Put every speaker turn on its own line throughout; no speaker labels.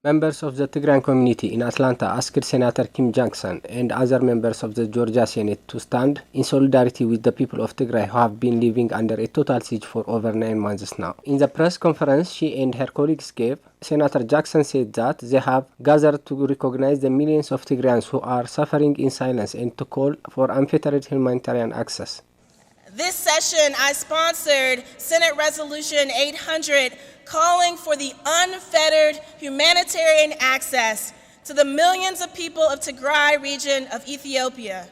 Members of the Tigray community in Atlanta asked Senator Kim Jackson and other members of the Georgia Senate to stand in solidarity with the people of Tigray who have been living under a total siege for over 9 months now. In the press conference she and her colleagues gave, Senator Jackson said that they have gathered to recognize the millions of Tigrayans who are suffering in silence and to call for unfettered humanitarian access.
This session, I sponsored Senate Resolution 800 calling for the unfettered humanitarian access to the millions of people of Tigray region of Ethiopia.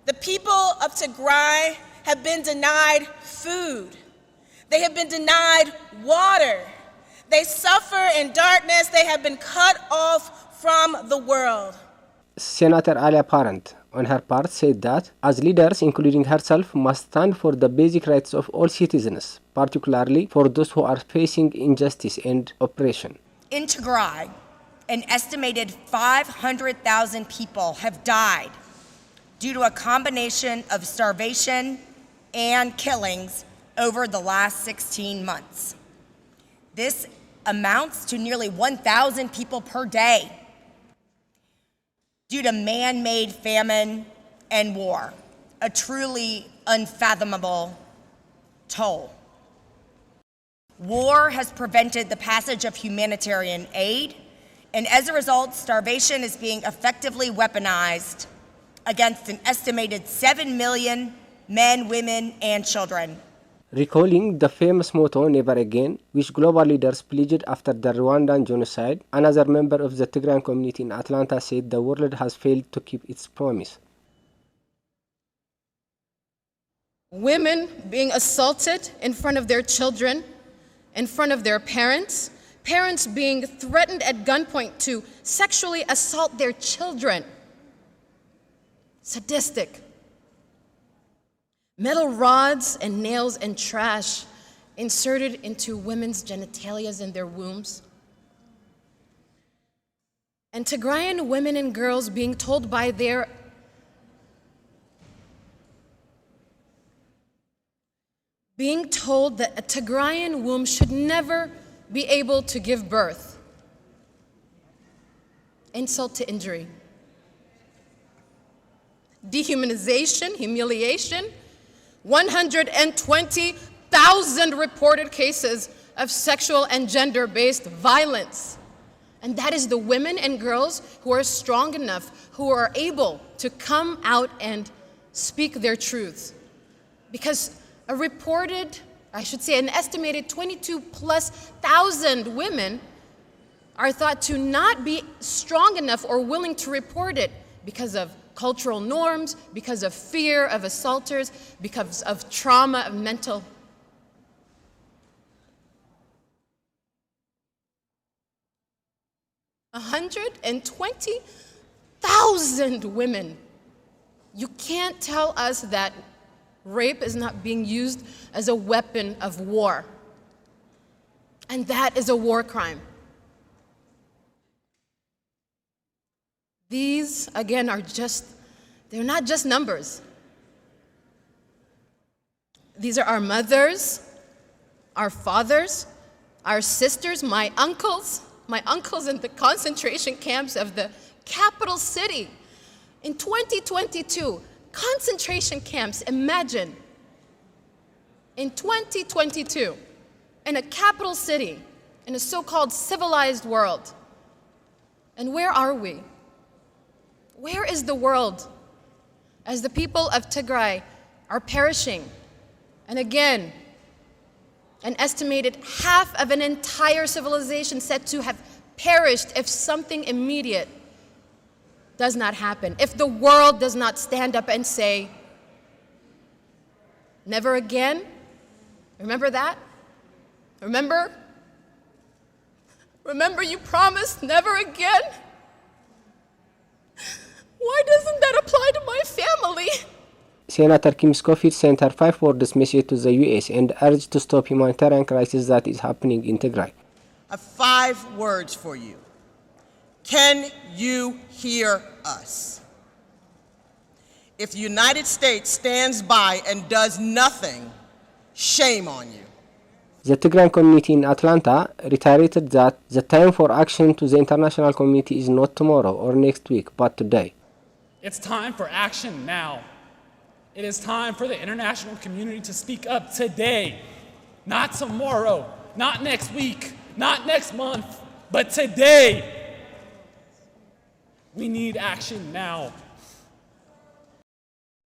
The people of Tigray have been denied food. They have been denied water. They suffer in darkness. They have been cut off from the world.
Senator Alia Parent, on her part, said that, as leaders, including herself, must stand for the basic rights of all citizens, particularly for those who are facing injustice and oppression.
In Tigray, an estimated 500,000 people have died due to a combination of starvation and killings over the last 16 months. This amounts to nearly 1,000 people per day due to man-made famine and war, a truly unfathomable toll. War has prevented the passage of humanitarian aid, and as a result, starvation is being effectively weaponized against an estimated 7 million men, women, and children.
Recalling the famous motto, Never Again, which global leaders pledged after the Rwandan genocide, another member of the Tigray community in Atlanta said the world has failed to keep its promise.
Women being assaulted in front of their children, in front of their parents, parents being threatened at gunpoint to sexually assault their children. Sadistic. Metal rods and nails and trash inserted into women's genitalias and their wombs. And Tigrayan women and girls being told by their that a Tigrayan womb should never be able to give birth. Insult to injury. Dehumanization, humiliation. 120,000 reported cases of sexual and gender-based violence. And that is the women and girls who are strong enough, who are able to come out and speak their truths. Because an estimated 22,000+ women are thought to not be strong enough or willing to report it because of cultural norms, because of fear of assaulters, because of trauma of mental. A 120,000 women. You can't tell us that rape is not being used as a weapon of war. And that is a war crime. These, again, they're not just numbers. These are our mothers, our fathers, our sisters, my uncles in the concentration camps of the capital city. In 2022, concentration camps, imagine. In 2022, in a capital city, in a so-called civilized world. And where are we? Where is the world as the people of Tigray are perishing? And again, an estimated half of an entire civilization said to have perished if something immediate does not happen. If the world does not stand up and say, never again. Remember that? Remember you promised never again? Why doesn't that apply to my family?
Senator Kim Schofield sent her 5-word message to the U.S. and urged to stop humanitarian crisis that is happening in Tigray.
5 words for you. Can you hear us? If the United States stands by and does nothing, shame on you.
The Tigray community in Atlanta reiterated that the time for action to the international community is not tomorrow or next week, but today.
It's time for action now. It is time for the international community to speak up today, not tomorrow, not next week, not next month, but today. We need action now.